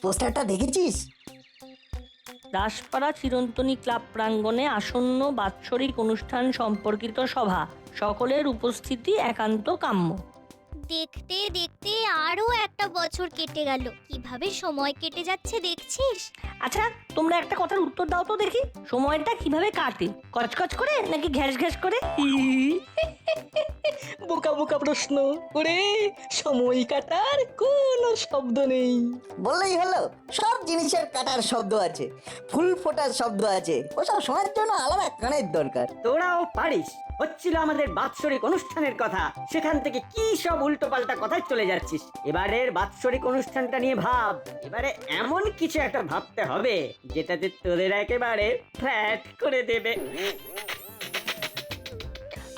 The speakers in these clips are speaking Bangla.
পোস্টারটা দেখেছিস? দাসপাড়া চিরন্তনী ক্লাব প্রাঙ্গণে আসন্ন বাৎসরিক অনুষ্ঠান সম্পর্কিত সভা, সকলের উপস্থিতি একান্ত কাম্য। দেখতে দেখতে আরো একটা বছর কেটে গেল, কিভাবে সময় কেটে যাচ্ছে দেখছিস? আচ্ছা, তোমরা একটা কথার উত্তর দাও তো দেখি, সময়টা কিভাবে কাটে? কচকচ করে নাকি ঘ্যাস ঘ্যাস করে? বোকা বোকা প্রশ্ন ওরে, সময় কাটার কোনো শব্দ নেই। বললেই হলো, সব জিনিসের কাটার শব্দ আছে, ফুল ফোটার শব্দ আছে, ওসব শোনার জন্য আলাদা কানের দরকার। তোরাও পারিস। হচ্ছিল আমাদের বাৎসরিক অনুষ্ঠানের কথা, সেখান থেকে কি সব উল্টো পাল্টা কথায় চলে যাচ্ছিস। এবারের বাৎসরিক অনুষ্ঠানটা নিয়ে ভাব। এবারে এমন কিছু একটা ভাবতে হবে যেটাতে তোদের একেবারে ফ্ল্যাট করে দেবে।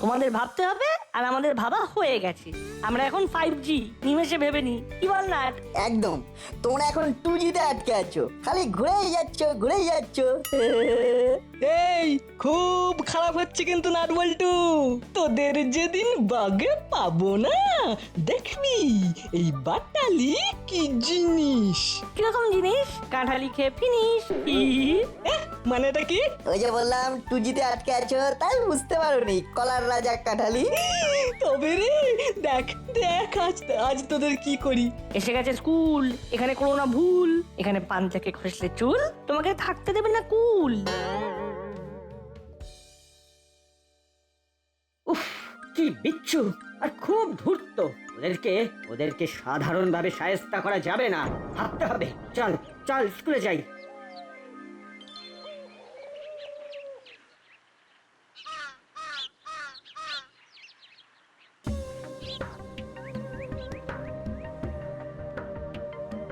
তোমাদের ভাবতে হবে, আর আমাদের ভাবা হয়ে গেছে। আমরা এখন 5G, নিমেষে ভেবে নি, কি বল না? একদম, তোমরা এখন 2G তে আটকে আছো, খালি ঘুরেই যাচ্ছ ঘুরেই যাচ্ছ। এই খুব খারাপ হচ্ছে কিন্তু নাটবল্টু, তোদের যেদিন বাগে পাবো না, দেখবি এই বাটালি কি জিনিস। কিরকম জিনিস? কাঁঠালি খেয়ে ফিনিশ। মানেটা কি? ওই যে বললাম 2G তে আটকে আছো, তাই বুঝতে পারোনি, কলার রাজা কাঠালি। তবে রে, দেখ দেখ আজ তোদের কি করি। এসে গেছে স্কুল, এখানে কোনো না ভুল, এখানে পান থেকে খসলে চুল, তোমাকে থাকতে দেবে না কুল। উফ, কি বিচ্ছু আর খুব ধূর্ত। ওদেরকে সাধারণভাবে শায়েস্তা করা যাবে না, ভাবতে হবে। চল চল স্কুলে যাই।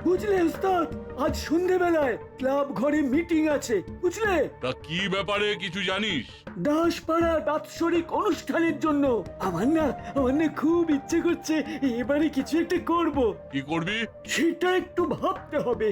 বুঝলে ওস্তাদ, আজ সন্ধ্যেবেলায় ক্লাব ঘরে মিটিং আছে, বুঝলে? তা কি ব্যাপারে কিছু জানিস? দাসপাড়ার বাৎসরিক অনুষ্ঠানের জন্য আমার না খুব ইচ্ছে করছে এবারে কিছু একটা করব। কি করবি? সেটা একটু ভাবতে হবে,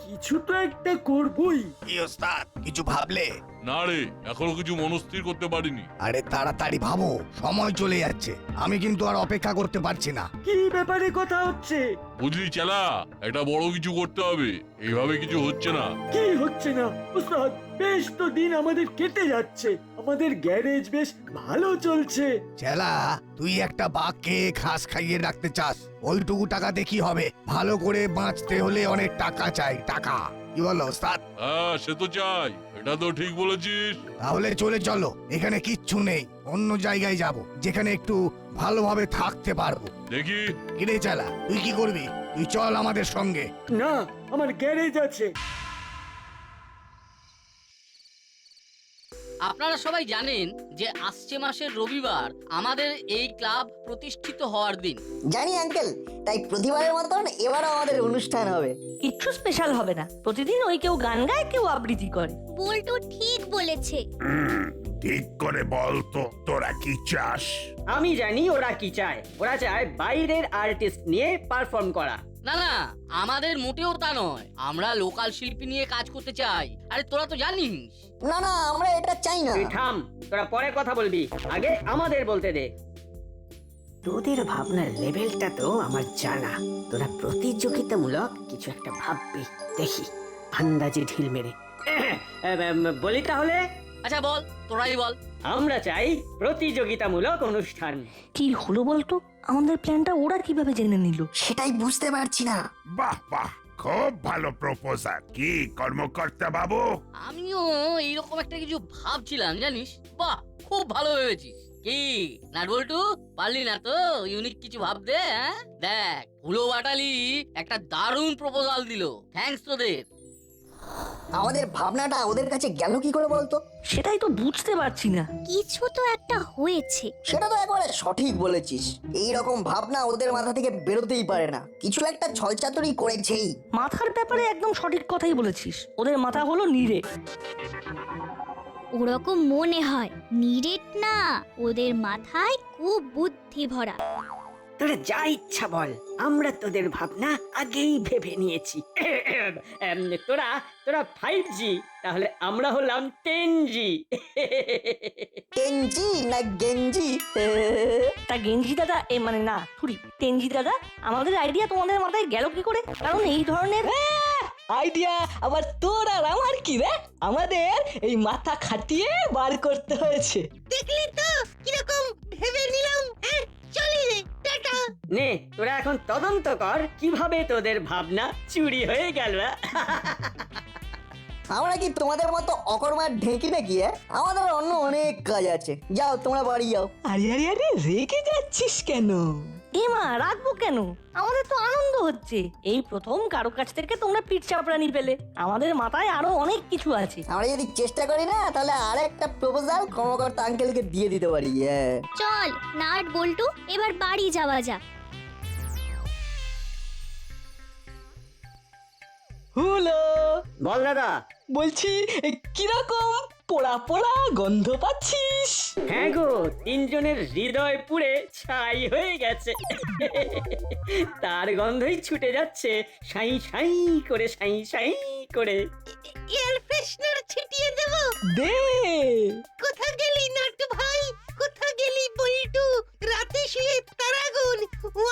কিছু তো একটা করবই। কি ওস্তাদ, কিছু ভাবলে? না রে, এখনো কিছু মনস্থির করতে পারিনি। আরে তাড়াতাড়ি ভাবো, সময় চলে যাচ্ছে, আমি কিন্তু আর অপেক্ষা করতে পারছি না। কি ব্যাপারে কথা হচ্ছে? বুঝলি চেলা, একটা বড় কিছু করতে হবে, এইভাবে কিছু হচ্ছে না। কি হচ্ছে না ওস্তাদ? বেশ তো দিন আমাদের কেটে যাচ্ছে, আমাদের গ্যারেজ বেশ ভালো চলছে। চেলা, তুই একটা বাঘকে ঘাস খাইয়ে রাখতে চাস, ওইটুকু টাকাতে কি হবে? ভালো করে বাঁচতে হলে অনেক টাকা চাই, টাকা। কি বলো ওস্তাদ? হ্যাঁ, সে তো চাই, এটা তো ঠিক বলেছিস। তাহলে চলো, এখানে কিচ্ছু নেই, অন্য জায়গায় যাব, যেখানে একটু ভালোভাবে থাকতে পারবো। দেখি। কিরে চেলা, তুই কি করবি? তুই চল আমাদের সঙ্গে। না, আমার গ্যারেজ আছে। আপনারা সবাই জানেন যে আসছে মাসের রবিবার আমাদের এই ক্লাব প্রতিষ্ঠিত হওয়ার দিন। জানি আঙ্কেল, তাই প্রতিবারের মতন এবারও আমাদের অনুষ্ঠান হবে। কিচ্ছু স্পেশাল হবে না, প্রতিদিন ওই কেউ গান গায়, কেউ আবৃত্তি করে। বল্টু ঠিক বলেছে। ঠিক করে বল তো, তোরা কি চাস? আমি জানি ওরা কি চায়। ওরা চায় বাইরের আর্টিস্ট নিয়ে পারফর্ম করা। না না, আমাদের মোটেও তা নয়, আমরা লোকাল শিল্পী নিয়ে কাজ করতে চাই। আরে তোরা তো জানিস। না না, আমরা এটা চাই না। তুই থাম, তোরা পরে কথা বলবি, আগে আমাদের বলতে দে। তোদের ভাবনার লেভেলটা তো আমার জানা, তোরা প্রতিযোগিতামূলক কিছু একটা ভাববি, দেখি আন্দাজে ঢিল মেরে। বলি তাহলে? আচ্ছা বল, তোরাই বল। আমরা চাই প্রতিযোগিতামূলক অনুষ্ঠান। কি হলো বলতো? আমাদের প্ল্যানটা ওরা কিভাবে জেনে নিল? সেটাই বুঝতে পারছি না। বাহ বাহ, খুব ভালো প্রপোজাল। কি কর্মকর্তা বাবু? আমিও এইরকম একটা কিছু ভাবছিলাম, জানিস। বাহ, খুব ভালো ভেবেছিস। কি নাটবল্টু, পারলি না তো ইউনিক কিছু ভাবতে? হ্যাঁ, দেখ হুলো বাটালি একটা দারুণ প্রপোজাল দিল। থ্যাঙ্কস তোদের। আমাদের ভাবনাটা ওদের কাছে গেল কি করে বলতো? সেটাই তো বুঝতে পারছি না। কিছু তো একটা হয়েছে। সেটা তো একবারে সঠিক বলেছিস, এই রকম ভাবনা ওদের মাথা থেকে বেরোতেই পারে না, কিছু একটা ছলচাতুরি করেছেই। মাথার ব্যাপারে একদম সঠিক কথাই বলেছিস, ওদের মাথা হলো নিরে। ওরকম মনে হয়, নিরেট না, ওদের মাথায় খুব বুদ্ধি ভরা। তোরা যা ইচ্ছা বল, আমরা তোদের ভাবনা আগেই ভেবে নিয়েছি। তোরা 5G, তাহলে আমরা হলাম 10G। 10G না গেঞ্জি। তা গেঞ্জি দাদা মানে না থুরি তেঞ্জি দাদা, আমাদের আইডিয়া তোমাদের মাথায় গেল কি করে? কারণ এই ধরনের আইডিয়া আবার তোর আর আমার কি রে? আমাদের এই মাথা খাটিয়ে বার করতে হয়েছে। দেখলি তো কিরকম ভেবে নিলাম। চলি রে, টাটা। নে তোরা এখন তদন্ত কর কিভাবে তোদের ভাবনা চুরি হয়ে গেল। আমরা কি তোমাদের মতো অকর্মার ঢেঁকি নাকি? আমাদের অন্য অনেক কাজ আছে, যাও তোমরা বাড়ি যাও। আরে আরে আরে রেগে যাচ্ছিস কেন? এমা রাখবো কেন? আমাদের তো আনন্দ হচ্ছে, এই প্রথম কারো কাছ থেকে তোমরা পিঠ চাপড়ানি পেলে। আমাদের মাথায় আরো অনেক কিছু আছে। আমরা যদি চেষ্টা করি না তাহলে আরেকটা প্রপোজাল কর্মকর্তা আঙ্কেলকে দিয়ে দিতে পারি। চল নাট বল্টু, এবার বাড়ি যাওয়া যাক। হলো বল দাদা। বলছি কিরকম পোড়া পোড়া গন্ধ পাচ্ছিস? হ্যাঁ গো, তিনজনের হৃদয় পুড়ে ছাই হয়ে গেছে। তার গন্ধই ছুটে যাচ্ছে সাই সাই করে, সাই সাই করে। এয়ার ফ্রেশনার ছিটিয়ে দেব। দে কোথা গেলি নাটু ভাই? কোথা গেলি বল্টু? রাতে শুয়ে তারাগুন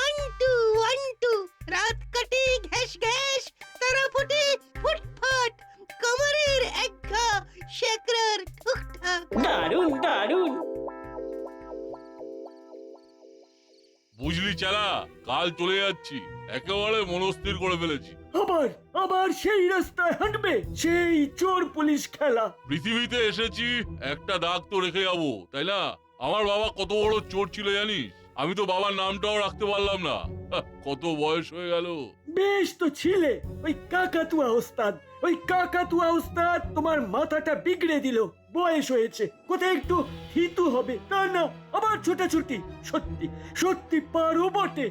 1 2 1 2, রাত কাটে ঘ্যাস ঘ্যাস, তারা ফোটে ফুটফাট, কমরের একঘা শেকরার ঠুকঠাক। দারুণ দারুণ। বুঝলি চালা, কাল চলে যাচ্ছি, একেবারে মনস্থির করে ফেলেছি। আবার আবার সেই রাস্তায় হাঁটবে, সেই চোর পুলিশ খেলা। পৃথিবীতে এসেছি একটা দাগ তো রেখে যাবো, তাই না? আমার বাবা কত বড় চোর ছিল জানিস? আমি তো বাবার নামটাও রাখতে পারলাম না। কত বয়স হয়ে গেল। বেশ তো ছিলে ওই কাকাতুয়া ওস্তাদ, ওই কাকাতুয়া ওস্তাদ তোমার মাথাটা বিগড়ে দিল। বয়স হয়েছে, কোথায় একটু হিতু হবে, তা না আবার ছোটাছুটি। সত্যি সত্যি পারো বটে,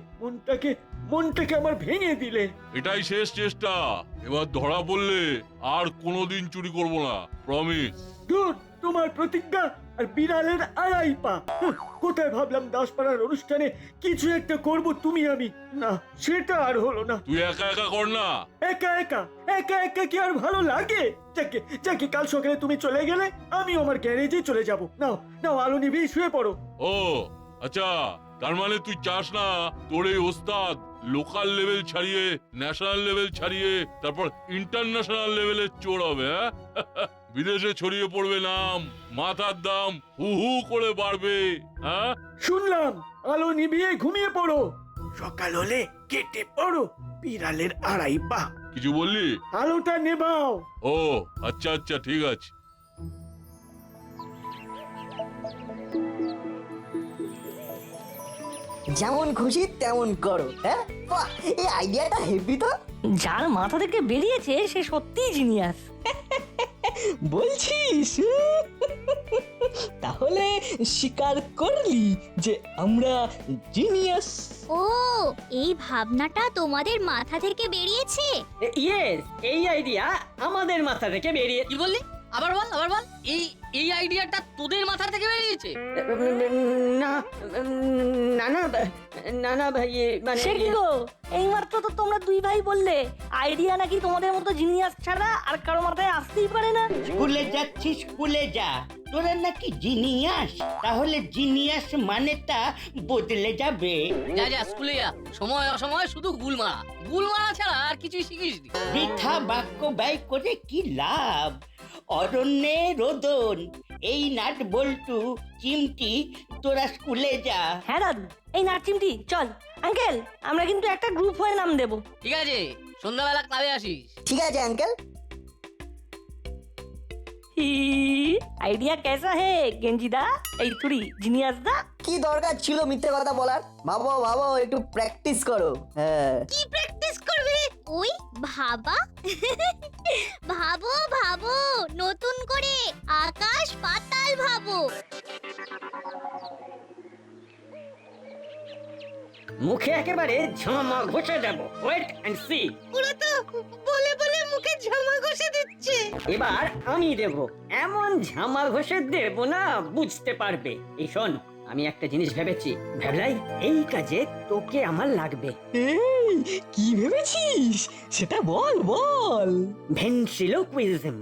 মনটাকে আমার ভেঙে দিলে। এটাই শেষ চেষ্টা, এবার ধরা পড়লে আর কোনোদিন চুরি করব না, প্রমিস। দূর তোমার প্রতিজ্ঞা আর বিড়ালের আড়াই পা। কোথায় ভাবলাম দাসপাড়ার অনুষ্ঠানে কিছু একটা করব তুমি আমি, না সেটা আর হলো না। তুই একা একা কর না। একা একা একা একা কি আর ভালো লাগে? যাকে যাকে কাল সকালে তুমি চলে গেলে আমি আমার গ্যারেজে চলে যাব। নাও নাও আলো নিভিয়ে শুয়ে পড়ো। ও আচ্ছা, তার মানে তুই চাস না তোর এই ওস্তাদ লোকাল লেভেল ছাড়িয়ে, ন্যাশনাল লেভেল ছাড়িয়ে, তারপর ইন্টারন্যাশনাল লেভেলের চোর হবে? বিদেশে ছড়িয়ে পড়বে নাম, মাথার দাম হু হু করে বাড়বে। হ্যাঁ শুনলাম আলো নিভিয়ে ঘুমিয়ে পড়ো, সকাল হলে কেটে পড়ো বিড়ালের আড়াই পা। কিছু বললি? আলোটা নেভাও। ও আচ্ছা আচ্ছা, ঠিক আছে। যেমন খুশি তেমন করো। হ্যাঁ বাহ, এই আইডিয়াটা হেভি তো। যার মাথা থেকে বেরিয়েছে সে সত্যিই জিনিয়াস। বলছিস? তাহলে স্বীকার করলি যে আমরা জিনিয়াস? ও, এই ভাবনাটা তোমাদের মাথা থেকে বেরিয়েছে? ইয়েস, এই আইডিয়া আমাদের মাথা থেকে বেরিয়ে। কি বললি? আবার বল, আবার বল। এই আইডিয়াটা তোদের মাথা থেকে বেরিয়েছে? না না না না না ভাই, মানে সে কি গো, এইমাত্র তো তোমরা দুই ভাই বললে আইডিয়া নাকি তোমাদের মতো জিনিয়াস ছাড়া আর কারো মাথায় আসতেই পারে না। স্কুলে যাচ্ছিস, স্কুলে যা। তোরা নাকি জিনিয়াস, তাহলে জিনিয়াস মানেটা বদলে যাবে। যা যা স্কুলে যা, সময় অসময় শুধু গুল মারা ছাড়া আর কিছুই শিখিস নি। বৃথা বাক্য ব্যয় করে কি লাভ? অরণ্যে রোদন, এই নাট বল্টু চিমটি, তোরা স্কুলে যা। হ্যাঁ দাদু, এই নাচিমটি চল। আঙ্কেল, আমরা কিন্তু একটা গ্রুপ হয়ে নাম দেবো। ঠিক আছে, সন্ধ্যাবেলা ক্লাবে আসিস। ঠিক আছে আঙ্কেল। আইডিয়া कैसा है गेंजी दा? এই তুই জিনিয়াস দা। কি দরকার ছিল মিথ্যে কথা বলার? ভাবো ভাবো, একটু প্র্যাকটিস করো। হ্যাঁ, কি প্র্যাকটিস করবে? ওই ভাবা। ভাবো ভাবো, নতুন করে আকাশ পাতাল ভাবো। মুখে একেবারে ঝামা ঘষে দেব। Wait and see. পুরো তো বলে বলে মুখে ঝামা ঘষে দিচ্ছে। এবার আমি দেব, এমন ঝামা ঘষে দেব না বুঝতে পারবে। এই শোন, আমি একটা জিনিস ভেবেছি। ভেবলাই, এই কাজে তোকে আমার লাগবে। এই কি ভেবেছিস সেটা বল বল। ভেন্ট্রিলোকুইজম।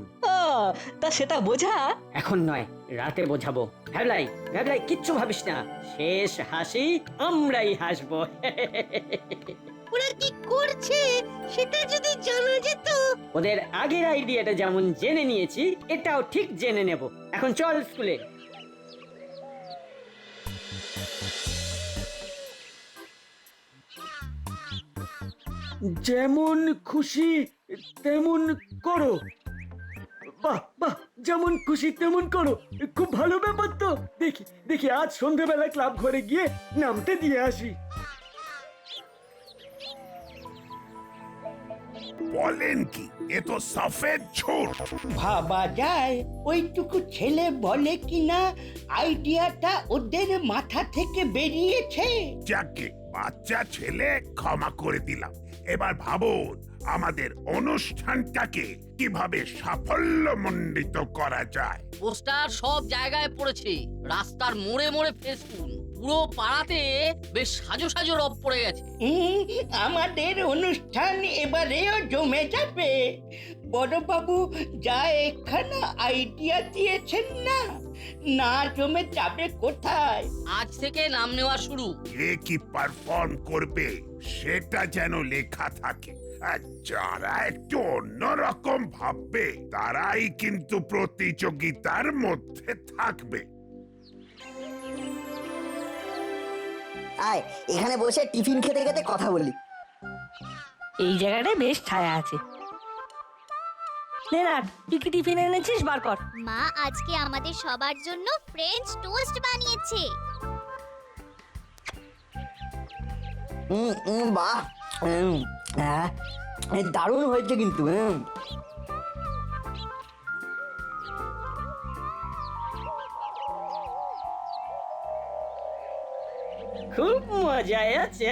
তা সেটা বোঝা। এখন নয়, রাতে বোঝাবো। ভ্যাবলাই ভ্যাবলাই, কিচ্ছু ভাবিস না, শেষ হাসি আমরাই হাসবো। ওরা কি করছে সেটা যদি জানা যেত। ওদের আগের আইডিয়াটা যেমন জেনে নিয়েছি, এটাও ঠিক জেনে নেব। এখন চল স্কুলে। যেমন খুশি তেমন করো। বাহ বাহ, যেমন খুশি তেমন করো, খুব ভালো ব্যাপার তো। দেখি দেখি আজ সন্ধ্যাবেলা ক্লাব ঘরে গিয়ে নামটা দিয়ে আসি। বলেন কি, এ তো সফেদ ঝুট। ভাবা যায় ওইটুকু ছেলে বলে কিনা আইডিয়াটা ওদের মাথা থেকে বেরিয়েছে। যাকে বাচ্চা ছেলে ক্ষমা করে দিলাম। এবার ভাবুন আমাদের অনুষ্ঠানটাকে কিভাবে সাফল্যমণ্ডিত করা যায়। পোস্টার সব জায়গায় পড়েছে, রাস্তার মোড়ে মোড়ে ফেসবুক, পুরো পাড়াতে বেশ সাজো সাজো রব পড়ে গেছে। আমাদের অনুষ্ঠান এবারেও জমে যাবে। বড়বাবু যা একখানা আইডিয়া দিয়েছেন না, না জমে যাবে কোথায়? আজ থেকে নাম নেওয়া শুরু। কে কি পারফর্ম করবে সেটা যেন লেখা থাকে। আর যারা একটু অন্যরকম ভাববে তারাই কিন্তু প্রতিযোগিতার মধ্যে থাকবে। আয় এখানে বসে টিফিন খেতে খেতে কথা বলি। এই জায়গাটায় বেশ ছায়া আছে। নে না, তুই কি টিফিন এনেছিস, বার কর। মা আজকে আমাদের সবার জন্য ফ্রেঞ্চ টোস্ট বানিয়েছে। বাহ, হ্যাঁ, দারুণ হয়েছে কিন্তু। খুব মজায় আছে।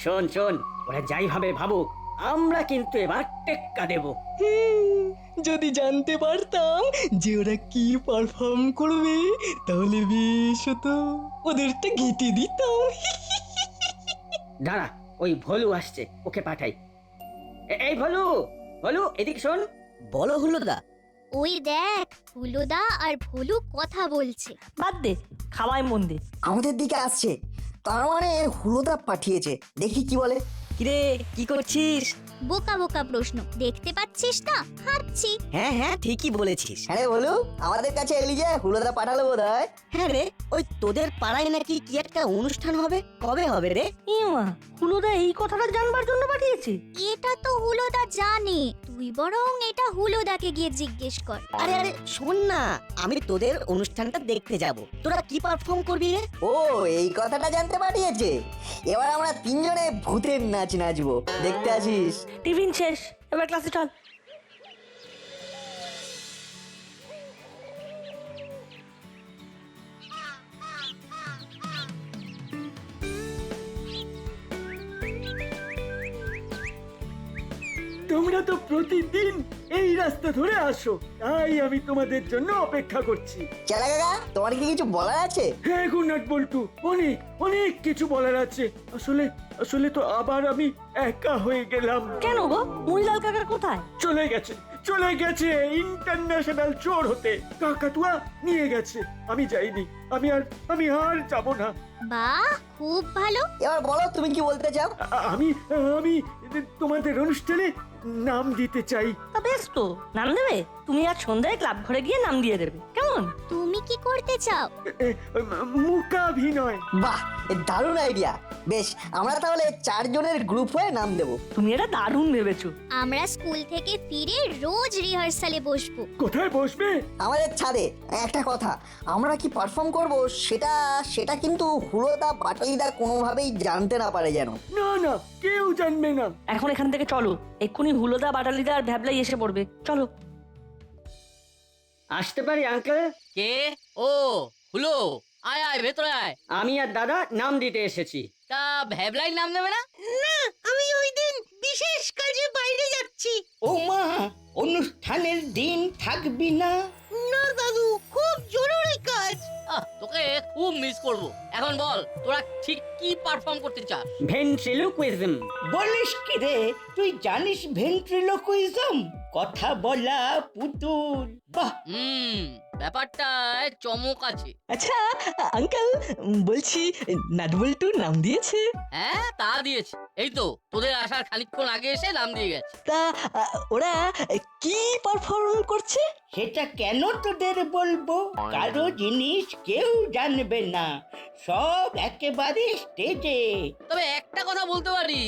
শোন শোন, ওরা যাই ভাবে ভাবুক, আমরা কিন্তু এবার টেক্কা দেব। যদি জানতে পারতাম যে ওরা কি পারফর্ম করবে তাহলে বেশ হতো, ওদেরটা ঘিটে দিতাম। দাঁড়া, ওই ভলু আসছে, ওকে পাঠাই। এই ভলু, ভলু এদিকে শোন। বলো হুলোদা। ওই দেখ হুলোদা আর ভুলু কথা বলছে। বাদ দে, খাওয়ায় মন দে। আমাদের দিকে আসছে, তার মানে হুলোদা পাঠিয়েছে। দেখি কি বলে। কিরে, কি করছিস? বোকা বোকা প্রশ্ন, দেখতে পাচ্ছিস না হাঁটছি। হ্যাঁ হ্যাঁ, ঠিকই বলেছিস। হ্যাঁ রে বলু, আমাদের কাছে এলি যে হুলোদা পাঠালো বোধ হয়। হ্যাঁ রে, ওই তোদের পাড়ায় নাকি কি একটা অনুষ্ঠান হবে, কবে হবে রে? ইমা, হুলোদা এই কথাটা জানবার জন্য পাঠিয়েছে। এটা তো হুলোদা জানে, তুই বরং এটা হুলোদাকে গিয়ে জিজ্ঞেস কর। আরে আরে শোন না, আমি তোদের অনুষ্ঠানটা দেখতে যাব। তোরা কি পারফর্ম করবি রে? ও এই কথাটা জানতে পাঠিয়েছে। এবার আমরা তিনজনে ভূতের নাচ নাচবো, দেখতে আসিস। টিফিন শেষ, এবার ক্লাসে চল। তোমরা তো প্রতিদিন এই রাস্তা ধরে আসো, তাই আমি তোমাদের জন্য অপেক্ষা করছি। চালা কাকা, তোমার কি কিছু বলার আছে? হ্যাঁ গুনাট বল্টু, অনেক অনেক কিছু বলার আছে। আসলে আসলে তো আবার আমি একা হয়ে গেলাম। কেন গো, মুড়িলাল কাকার কোথায়? চলে গেছে, চলে গেছে ইন্টারন্যাশনাল চোর হতে। কাকাতুয়া নিয়ে গেছে, আমি যাইনি। আমি আর যাব না। বাহ, খুব ভালো। এবার বলো তুমি কি বলতে চাও। আমি আমি তোমাদের অনুষ্ঠানে নাম দিতে চাই। তা বেশ তো, নাম দেবে। তুমি আজ সন্ধ্যায় ক্লাব ঘরে গিয়ে নাম দিয়ে দেবে, কেমন? তুমি কি করতে চাও? মূকাভিনয়। বাহ, দারুণ আইডিয়া। বেশ, আমরা তাহলে 4 জনের গ্রুপ হয়ে নাম দেবো। তুমি এটা দারুণ ভেবেছো। আমরা স্কুল থেকে ফিরে রোজ রিহার্সালে বসবো। কোথায় বসবে? আমাদের ছাদে। একটা কথা, আমরা কি পারফর্ম করব সেটা কিন্তু হুলোদা বাটালিদা কোনোভাবেই জানতে না পারে যেন। না না, কেউ জানবে না। এখন এখান থেকে চলো, এক্ষুনি হুলোদা, বাটালিদা আর ভ্যাবলাই এসে পড়বে। চলো। আসতে পারি আঙ্কেল? কে? ও হুলো, আয় আয় ভেতরে আয়। আমি আর দাদা নাম দিতে এসেছি। তা ভ্যাবলাই নাম দেবে না? না, আমি ওই দিন বিশেষ কাজে বাইরে যাচ্ছি। ও মা, অনুষ্ঠানের দিন থাকবি না? না দাদু, খুব জরুরি কাজ। তোকে খুব মিস করব। এখন বল, তোরা ঠিক কি পারফর্ম করতে চাস? ভেন্ট্রিলোকুইজম। বলিস কি রে, তুই জানিস ভেন্ট্রিলোকুইজম? কথা বলা পুতুল। বাহ, ব্যাপারটায় চমক আছে। আচ্ছা আঙ্কেল, বলছি নাটবল্টু নাম দিয়েছে? হ্যাঁ, তা দিয়েছে। এই তো তোদের আসার খানিকক্ষণ আগে এসে নাম দিয়ে গেছে। তা ওরা কি পারফর্ম করছে? সেটা কেন তোদের বলবো? কারো জিনিস কেউ জানবে না, সব একেবারে স্টেজে। তবে একটা কথা বলতে পারি,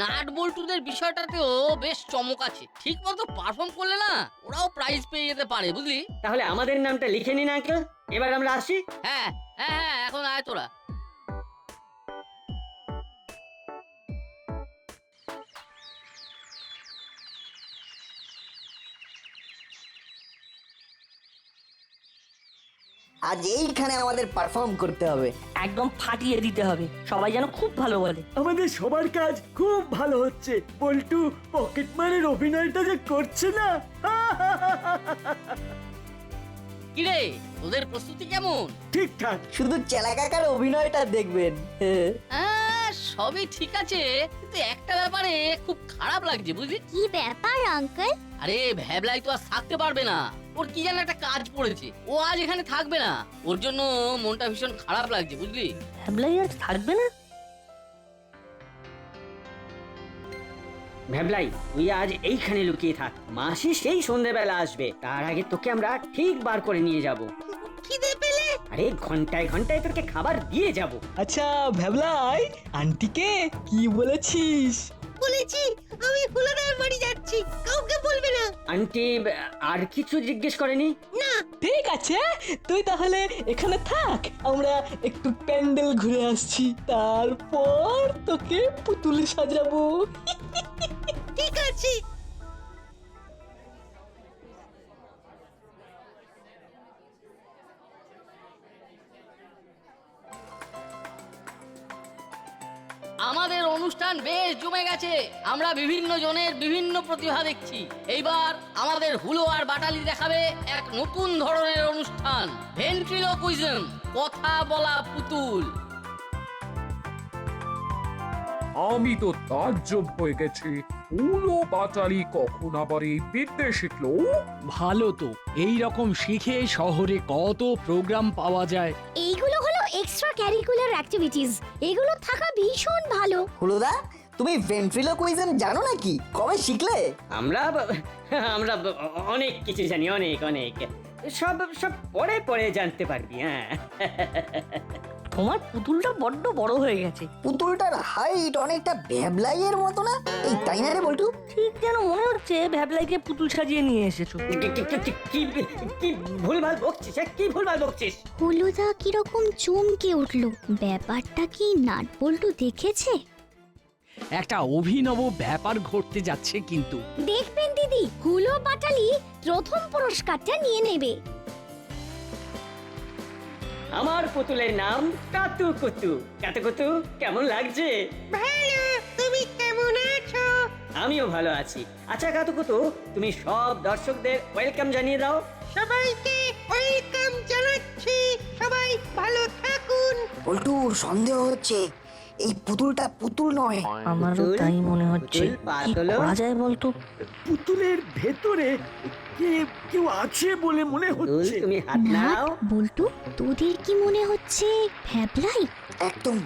নাট বল্টুদের বিষয়টাতেও বেশ চমক আছে। ঠিক মতো পারফর্ম করলে না, ওরাও প্রাইজ পেয়ে যেতে পারে, বুঝলি? তাহলে আমাদের নামটা লিখে নিন আঙ্কেল, এবার আমরা আসি। হ্যাঁ হ্যাঁ হ্যাঁ, এখন আয় তোরা। আজ এইখানে আমাদের পারফর্ম করতে হবে। একদম ফাটিয়ে দিতে হবে, সবাই যেন খুব ভালো বলে। আমাদের সবার কাজ খুব ভালো হচ্ছে। বল্টু পকেটমারের অভিনয়টা যে করছে না। কিরে, তোদের প্রস্তুতি কেমন? ঠিকঠাক। শুধু চেলা কাকার অভিনয়টা দেখবেন। হ্যাঁ, সবই ঠিক আছে, কিন্তু একটা ব্যাপারে খুব খারাপ লাগছে, বুঝলি? কি ব্যাপার আঙ্কেল? আরে ভ্যাবলাই তো আর থাকতে পারবে না, ওর কি যেন একটা কাজ পড়েছে, ও আজ এখানে থাকবে না। ওর জন্য মনটা ভীষণ খারাপ লাগছে, বুঝলি? ভ্যাবলাই আজ থাকবে না? ভ্যাবলাই, তুই আজ এইখানে লুকিয়ে থাক। মাসি সেই সন্ধ্যেবেলা আসবে, তার আগে তোকে আমরা ঠিক বার করে নিয়ে যাব। খিদে পেলে আরে ঘন্টায় ঘন্টায় তোকে খাবার দিয়ে যাব। আচ্ছা ভ্যাবলাই, আন্টিকে কি বলেছিস? বলেছি আমি হুলোদার বাড়ি যাচ্ছি, কাউকে বলবে না। আন্টি আর কিছু জিজ্ঞেস করেনি? না। ঠিক আছে, তুই তাহলে এখানে থাক, আমরা একটু প্যান্ডেল ঘুরে আসছি, তারপর তোকে পুতুল সাজাবো। ঠিক আছে। আমাদের অনুষ্ঠান বেশ জমে গেছে, আমরা বিভিন্ন জনের বিভিন্ন প্রতিভা দেখছি। এইবার আমাদের হুলো আর বাটালি দেখাবে এক নতুন ধরনের অনুষ্ঠান, ভেন্ট্রিলোকুইজম, কথা বলা পুতুল। আমি তো তাজ্জব হয়ে গেছি, হুলো বাটালি কখন আবার এই বিদ্যে শিখলো? ভালো তো, এই রকম শিখে শহরে কত প্রোগ্রাম পাওয়া যায়। এইগুলো হলো এক্সট্রা ক্যারিকুলার অ্যাক্টিভিটিজ, এগুলো থাকা ভীষণ ভালো। হুলোদা, তুমি ভেন্ট্রিলোকুইজম জানো নাকি? কবে শিখলে? আমরা আমরা অনেক কিছু জানি, অনেক অনেক। সব সব পরে পরে জানতে পারবি। হ্যাঁ, তোমার পুতুলটা বড্ড বড় হয়ে গেছে। পুতুলটার হাইট অনেকটা ভ্যাবলাইয়ের মতো না? এই তাই না রে বল্টু? ঠিক যেন মনে হচ্ছে ভ্যাবলাইকে পুতুল সাজিয়ে নিয়ে এসেছো। কি ভুলভাল বকছিস? কি ভুলভাল বকছিস? হুলুদা কিরকম চমকে উঠলো, ব্যাপারটা কি নাটবল্টু দেখেছে? একটা অভিনব ব্যাপার ঘটতে যাচ্ছে কিন্তু। দেখবেন দিদি, হুলো বাটালি প্রথম পুরস্কারটা নিয়ে নেবে। আমার পুতুলের নাম কাতুকুতু। কাতুকুতু, কেমন লাগছে? ভালো, তুমি কেমন আছো? আমিও ভালো আছি। আচ্ছা কাতুকুতু, তুমি সব দর্শকদের ওয়েলকাম জানিয়ে দাও। সবাইকে ওয়েলকাম জানাচ্ছি, সবাই ভালো থাকুন। বল্টু, সন্দেহ হচ্ছে এই পুতুলটা পুতুল নয়। আমারও তাই মনে হচ্ছে। কি করা যায় বলতো? পুতুলের ভেতরে কেউ আছে বলে মনে হচ্ছে। তুমি হাত নাও। বল্টু, তোদের কি মনে হচ্ছে ভ্যাবলাই? একদম,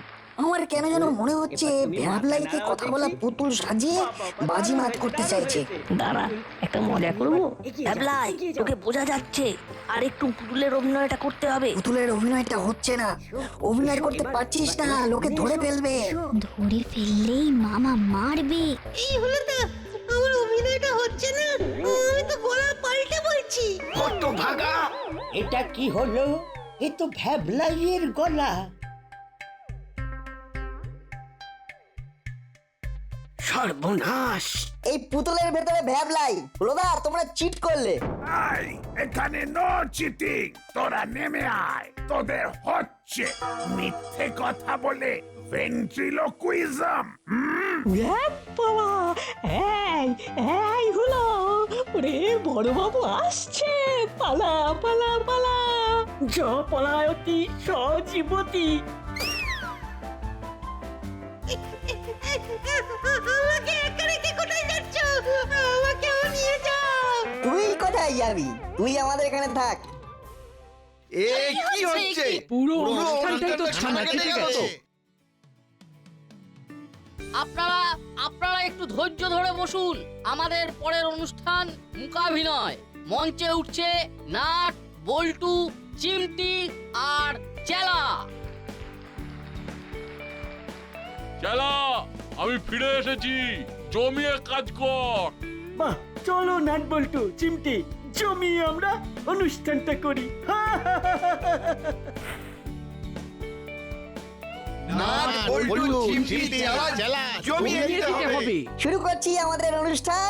আমার কেন যেন মনে হচ্ছে ভ্যাবলাইকে কথা বলা পুতুল সাজিয়ে বাজিমাত করতে চাইছে। দাঁড়া, একটা মজা করবো। ভ্যাবলাই, তোকে বোঝা যাচ্ছে, আর একটু পুতুলের অভিনয়টা করতে হবে। পুতুলের অভিনয়টা হচ্ছে না, অভিনয় করতে পারছিস না, লোকে ধরে ফেলবে। ধরে ফেললেই মামা মারবে। এই হলো তো, আমার অভিনয়টা হচ্ছে না, আমি তো গলা পাল্টে বলছি। কত ভাগা! এটা কি হলো? এ তো ভ্যাবলাইয়ের গলা। সর্বনাশ! এই পুতুলের ভেতরে ভ্যাবলাই। হুলোদা, তোমরা চিট করলে। আয়, এখানে নো চিটিং, তোরা নেমে আয়, তোদের হচ্ছে মিথ্যে কথা বলে ভেন্ট্রিলোকুইজম। বাবা, এই এই হলো, ওরে বড় বাবু আসছে, পালা পালা পালা। জপলায়তি সজীবতী। আমাকে একা রেখে কোথায় যাচ্ছ? আমাকেও নিয়ে যাও। কোথায় যাবি? তুই আমাদের এখানে থাক। কি হচ্ছে? পুরো অনুষ্ঠানটাই তো ছানা কেটে গেছে। আপনারা আপনারা একটু ধৈর্য ধরে বসুন। আমাদের পরের অনুষ্ঠান মূকাভিনয়। মঞ্চে উঠছে নাট, বল্টু, চিমটি আর চেলা। চালা, আমি ফিরে এসেছি, জমিয়ে কাজ কর। বাহ, চলো নাট বল্টু চিমটি জমিয়ে আমরা অনুষ্ঠানটা করি। জমিয়ে দিতে হবে। শুরু করছি আমাদের অনুষ্ঠান।